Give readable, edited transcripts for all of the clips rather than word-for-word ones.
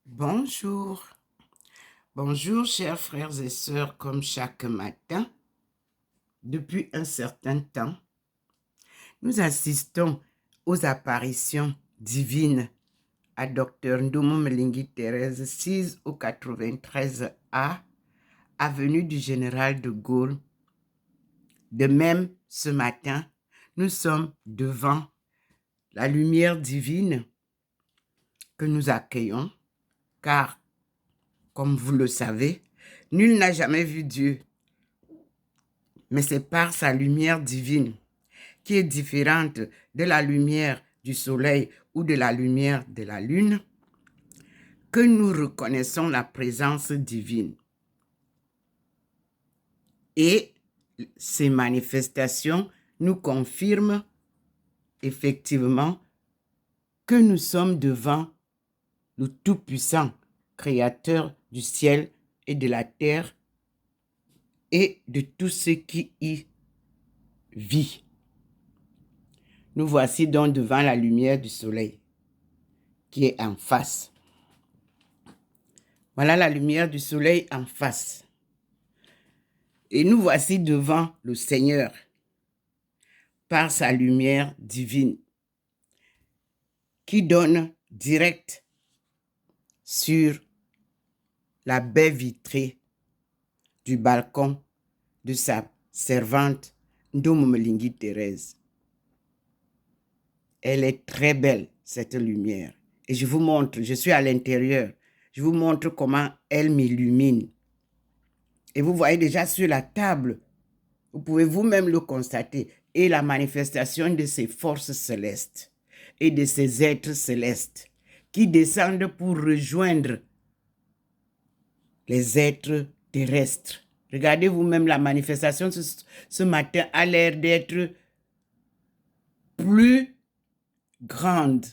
Bonjour. Bonjour, chers frères et sœurs, comme chaque matin, depuis un certain temps, nous assistons aux apparitions divines à Dr Ndomo Mlingui Thérèse, 6 au 93A, avenue du Général de Gaulle. De même, ce matin, nous sommes devant la lumière divine que nous accueillons, car, comme vous le savez, nul n'a jamais vu Dieu. Mais c'est par sa lumière divine, qui est différente de la lumière du soleil ou de la lumière de la lune, que nous reconnaissons la présence divine. Et ces manifestations nous confirment effectivement que nous sommes devant le Tout-Puissant, Créateur du ciel et de la terre et de tout ce qui y vit. Nous voici donc devant la lumière du soleil qui est en face. Voilà la lumière du soleil en face. Et nous voici devant le Seigneur par sa lumière divine qui donne direct sur la baie vitrée du balcon de sa servante Ndomo Mlingui Thérèse. Elle est très belle, cette lumière. Et je vous montre, je suis à l'intérieur, je vous montre comment elle m'illumine. Et vous voyez déjà sur la table, vous pouvez vous-même le constater, et la manifestation de ces forces célestes et de ces êtres célestes qui descendent pour rejoindre les êtres terrestres. Regardez vous-même, la manifestation ce matin a l'air d'être plus grande.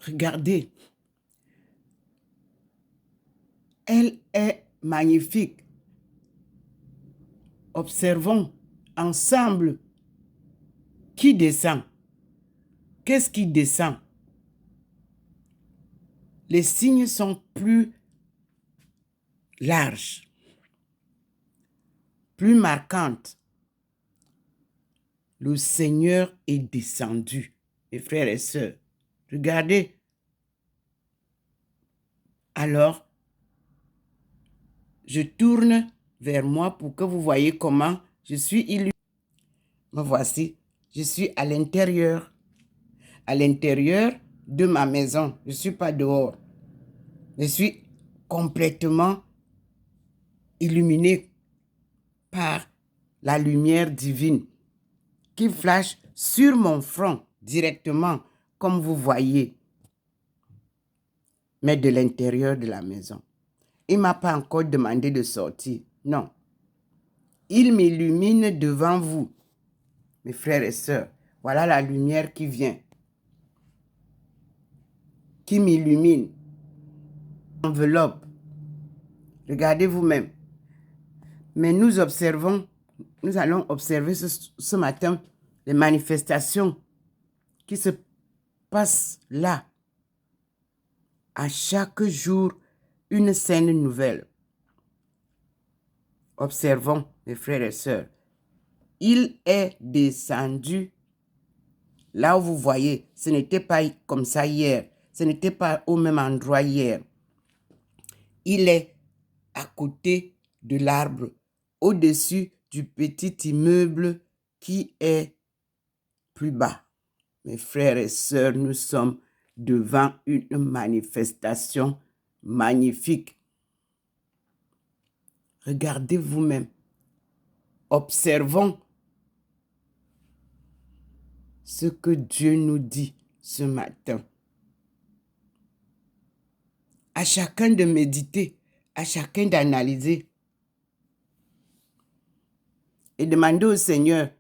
Regardez. Elle est magnifique. Observons ensemble qui descend. Qu'est-ce qui descend? Les signes sont plus larges, plus marquantes. Le Seigneur est descendu, mes frères et sœurs. Regardez. Alors, je tourne vers moi pour que vous voyez comment je suis illuminé. Me voici, je suis à l'intérieur de ma maison. Je ne suis pas dehors. Je suis complètement illuminé par la lumière divine qui flash sur mon front directement, comme vous voyez, mais de l'intérieur de la maison. Il ne m'a pas encore demandé de sortir. Non. Il m'illumine devant vous, mes frères et sœurs. Voilà la lumière qui vient, qui m'illumine. Enveloppe. Regardez vous-même. Mais nous allons observer ce matin les manifestations qui se passent là. À chaque jour, une scène nouvelle. Observons, mes frères et sœurs. Il est descendu. Là où vous voyez, ce n'était pas comme ça hier. Ce n'était pas au même endroit hier. Il est à côté de l'arbre, au-dessus du petit immeuble qui est plus bas. Mes frères et sœurs, nous sommes devant une manifestation magnifique. Regardez vous-même. Observons ce que Dieu nous dit ce matin. À chacun de méditer, à chacun d'analyser et demander au Seigneur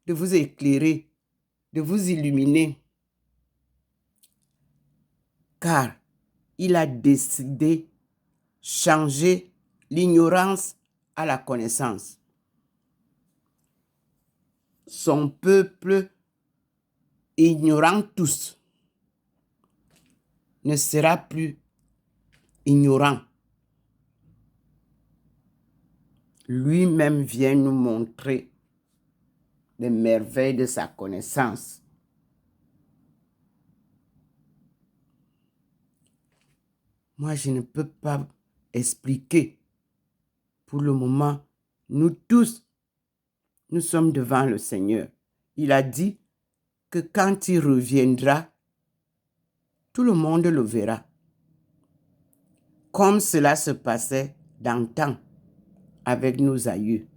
de vous éclairer, de vous illuminer, car il a décidé changer l'ignorance à la connaissance. Son peuple ignorant tous ne sera plus ignorant. Lui-même vient nous montrer les merveilles de sa connaissance. Moi, je ne peux pas expliquer. Pour le moment, nous tous, nous sommes devant le Seigneur. Il a dit que quand il reviendra, tout le monde le verra. Comme cela se passait d'antan avec nos aïeux.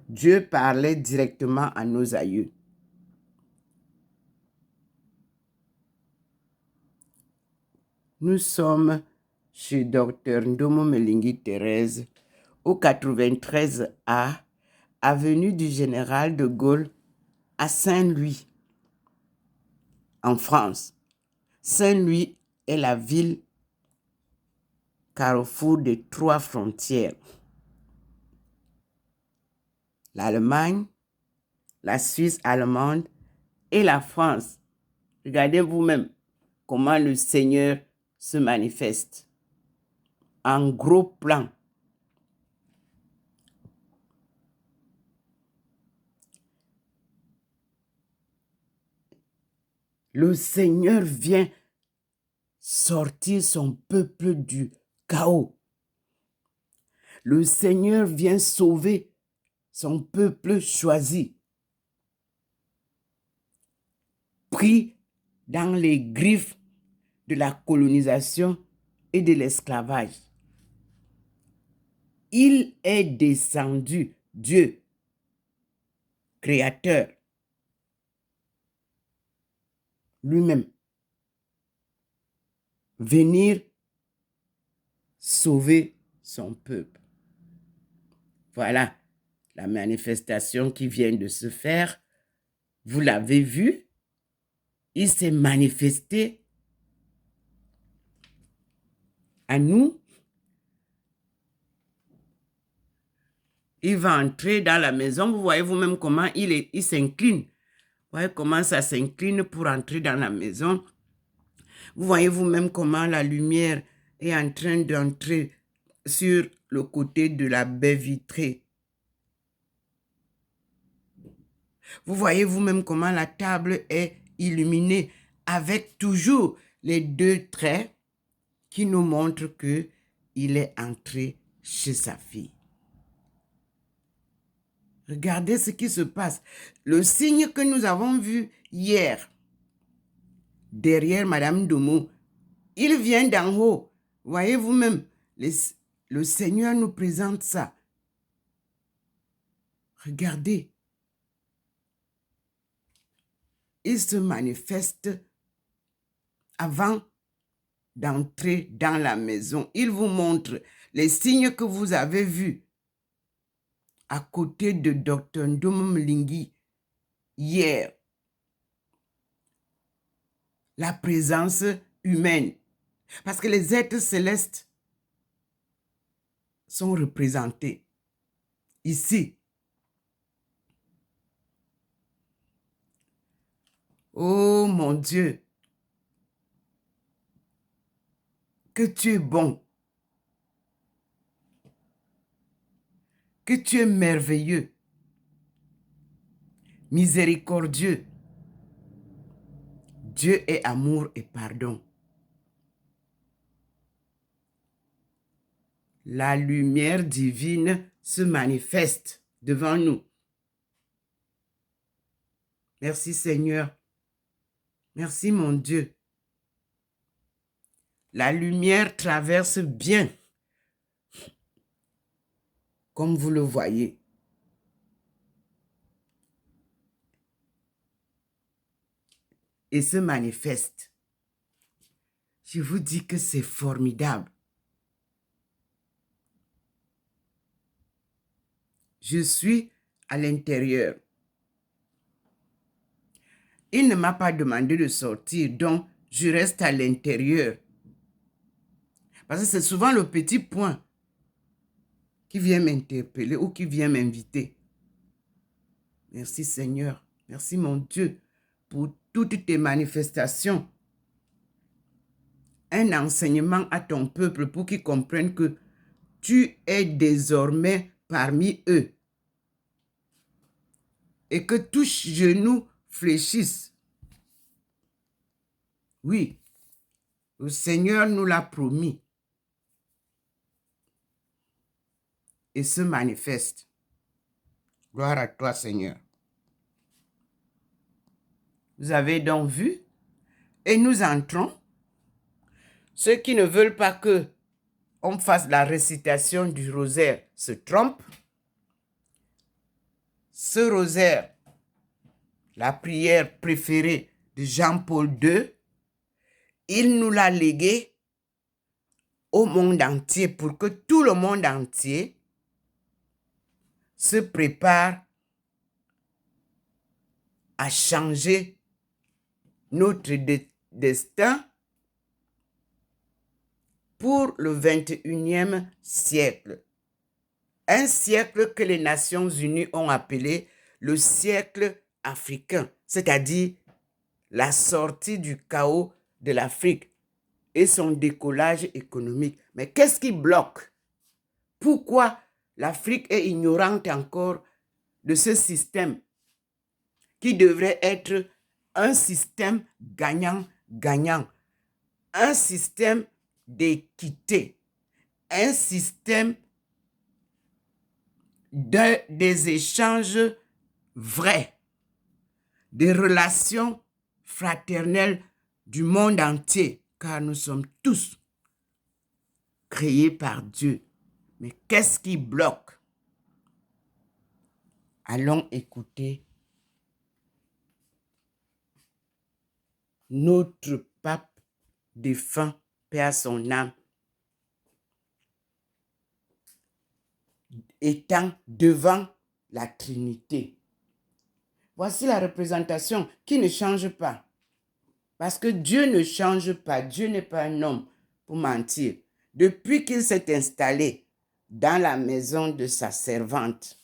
Dieu parlait directement à nos aïeux. Nous sommes chez Dr Ndomo Melingi Thérèse, au 93A, avenue du Général de Gaulle, à Saint-Louis, en France. Saint-Louis est la ville carrefour des 3 frontières. L'Allemagne, la Suisse allemande et la France. Regardez vous-même comment le Seigneur se manifeste. En gros plan. Le Seigneur vient sortir son peuple du chaos. Le Seigneur vient sauver son peuple choisi, pris dans les griffes de la colonisation et de l'esclavage. Il est descendu, Dieu, créateur, lui-même, venir sauver son peuple. Voilà la manifestation qui vient de se faire. Vous l'avez vu, il s'est manifesté à nous. Il va entrer dans la maison. Vous voyez vous-même comment il s'incline. Vous voyez comment ça s'incline pour entrer dans la maison. Vous voyez vous-même comment la lumière est en train d'entrer sur le côté de la baie vitrée. Vous voyez vous-même comment la table est illuminée avec toujours les 2 traits qui nous montrent qu'il est entré chez sa fille. Regardez ce qui se passe. Le signe que nous avons vu hier, derrière Madame Ndomo, il vient d'en haut. Voyez vous-même, le Seigneur nous présente ça. Regardez. Il se manifeste avant d'entrer dans la maison. Il vous montre les signes que vous avez vus à côté de Dr Ndomo Melingi hier. La présence humaine. Parce que les êtres célestes sont représentés ici. Oh mon Dieu, que tu es bon, que tu es merveilleux, miséricordieux. Dieu est amour et pardon. La lumière divine se manifeste devant nous. Merci Seigneur. Merci mon Dieu. La lumière traverse bien, comme vous le voyez. Et se manifeste. Je vous dis que c'est formidable. Je suis à l'intérieur. Il ne m'a pas demandé de sortir, donc je reste à l'intérieur. Parce que c'est souvent le petit point qui vient m'interpeller ou qui vient m'inviter. Merci Seigneur. Merci mon Dieu pour toutes tes manifestations. un enseignement à ton peuple pour qu'ils comprennent que tu es désormais parmi eux. Et que tout genou fléchisse. Oui, le Seigneur nous l'a promis. Et se manifeste. Gloire à toi, Seigneur. Vous avez donc vu? Et nous entrons. Ceux qui ne veulent pas que on fasse la récitation du rosaire se trompent. Ce rosaire, la prière préférée de Jean-Paul II, il nous l'a légué au monde entier pour que tout le monde entier se prépare à changer notre destin pour le 21e siècle. Un siècle que les Nations Unies ont appelé le siècle africain, c'est-à-dire la sortie du chaos de l'Afrique et son décollage économique. Mais qu'est-ce qui bloque? Pourquoi l'Afrique est ignorante encore de ce système qui devrait être un système gagnant-gagnant, un système d'équité, un système des échanges vrais, des relations fraternelles du monde entier, car nous sommes tous créés par Dieu. Mais qu'est-ce qui bloque? Allons écouter notre pape défunt, paix à son âme, étant devant la Trinité. Voici la représentation qui ne change pas. Parce que Dieu ne change pas. Dieu n'est pas un homme pour mentir. Depuis qu'il s'est installé dans la maison de sa servante,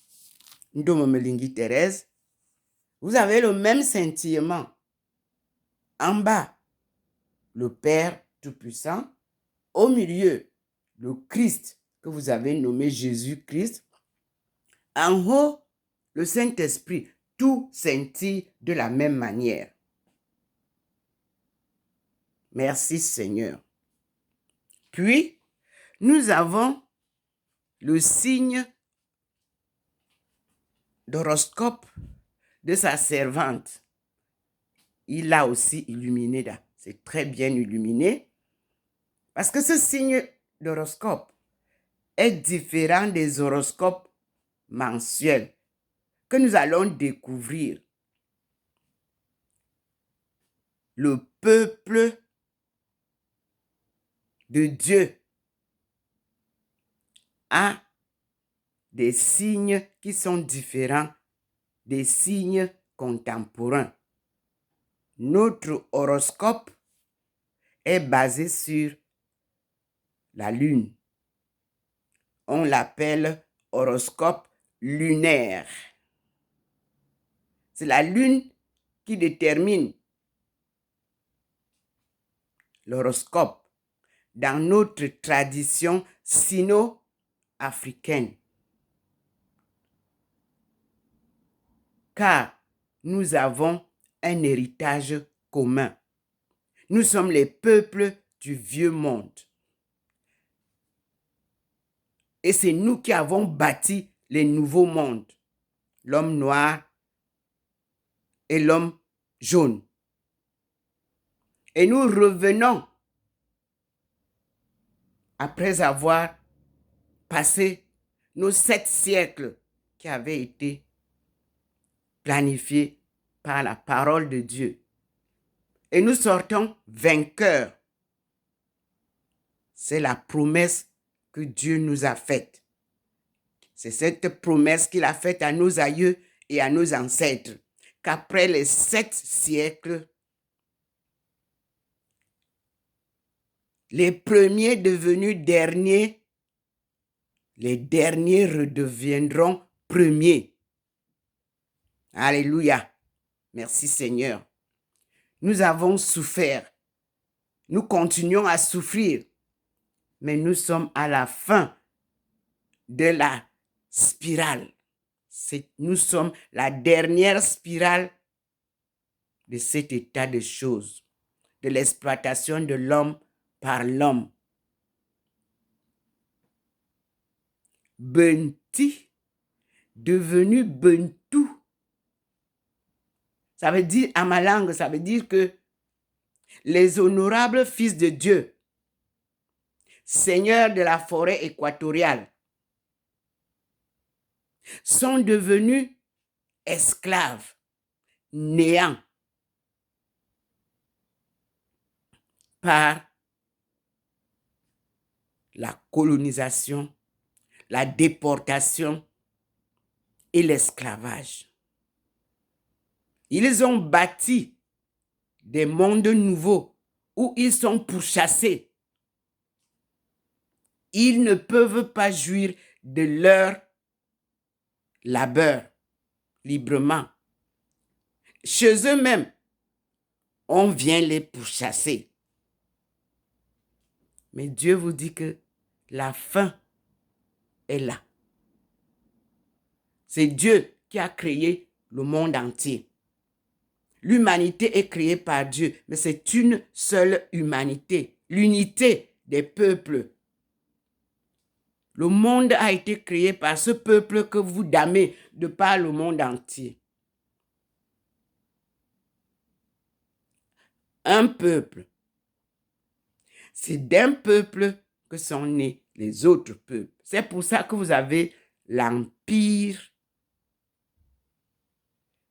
Ndomo Melingi Thérèse, vous avez le même scintillement. En bas, le Père Tout-Puissant. Au milieu, le Christ que vous avez nommé Jésus-Christ. En haut, le Saint-Esprit. Tout scintille de la même manière. Merci Seigneur. Puis, nous avons le signe d'horoscope de sa servante. Il l'a aussi illuminé là. C'est très bien illuminé. Parce que ce signe d'horoscope est différent des horoscopes mensuels que nous allons découvrir. Le peuple de Dieu a des signes qui sont différents des signes contemporains. Notre horoscope est basé sur la lune. On l'appelle horoscope lunaire. C'est la lune qui détermine l'horoscope dans notre tradition sino-africaine. Car nous avons un héritage commun. Nous sommes les peuples du vieux monde. Et c'est nous qui avons bâti les nouveaux mondes. L'homme noir et l'homme jaune. Et nous revenons après avoir passé nos 7 siècles qui avaient été planifiés par la parole de Dieu. Et nous sortons vainqueurs. C'est la promesse que Dieu nous a faite. C'est cette promesse qu'il a faite à nos aïeux et à nos ancêtres, qu'après les 7 siècles, les premiers devenus derniers, les derniers redeviendront premiers. Alléluia. Merci Seigneur. Nous avons souffert Nous continuons à souffrir, mais nous sommes à la fin de la spirale. Nous sommes la dernière spirale de cet état de choses, de l'exploitation de l'homme par l'homme. Benti, devenu Bentu. Ça veut dire, à ma langue, ça veut dire que les honorables fils de Dieu, seigneurs de la forêt équatoriale, sont devenus esclaves, néants, par la colonisation, la déportation et l'esclavage. Ils ont bâti des mondes nouveaux où ils sont pourchassés. Ils ne peuvent pas jouir de leur labeur librement. Chez eux-mêmes, on vient les pourchasser. Mais Dieu vous dit que la fin est là. C'est Dieu qui a créé le monde entier. L'humanité est créée par Dieu, mais c'est une seule humanité, l'unité des peuples. Le monde a été créé par ce peuple que vous damnez de par le monde entier. Un peuple. C'est d'un peuple que sont nés les autres peuples. C'est pour ça que vous avez l'empire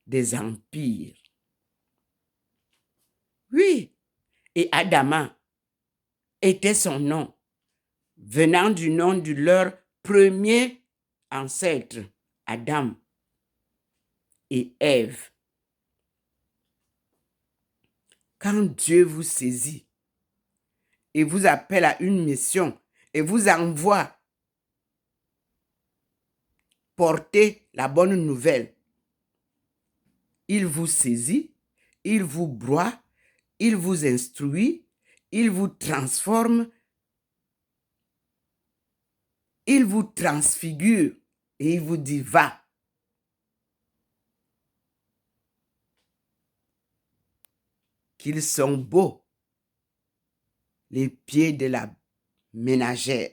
des empires. Oui, et Adama était son nom, venant du nom de leur premier ancêtre, Adam et Ève. Quand Dieu vous saisit et vous appelle à une mission et vous envoie porter la bonne nouvelle, il vous saisit, il vous broie, il vous instruit, il vous transforme, il vous transfigure et il vous dit va. Qu'ils sont beaux, les pieds de la ménagère,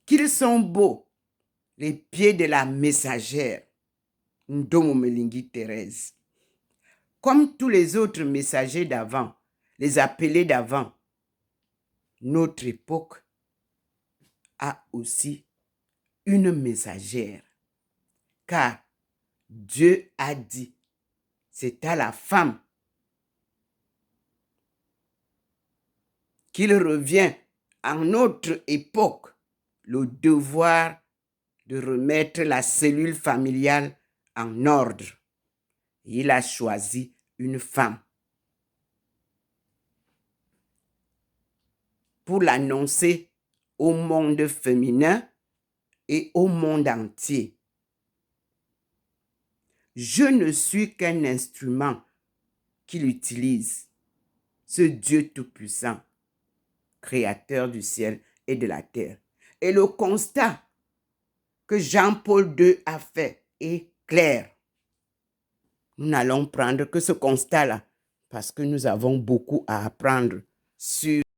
qu'ils sont beaux, les pieds de la messagère, Ndomo Melingi Thérèse. Comme tous les autres messagers d'avant, les appelés d'avant, notre époque a aussi une messagère. Car Dieu a dit, c'est à la femme qu'il revient en notre époque le devoir de remettre la cellule familiale en ordre. Il a choisi une femme pour l'annoncer au monde féminin et au monde entier. Je ne suis qu'un instrument qu'il utilise, ce Dieu tout-puissant, créateur du ciel et de la terre. Et le constat que Jean-Paul II a fait est clair. Nous n'allons prendre que ce constat-là parce que nous avons beaucoup à apprendre sur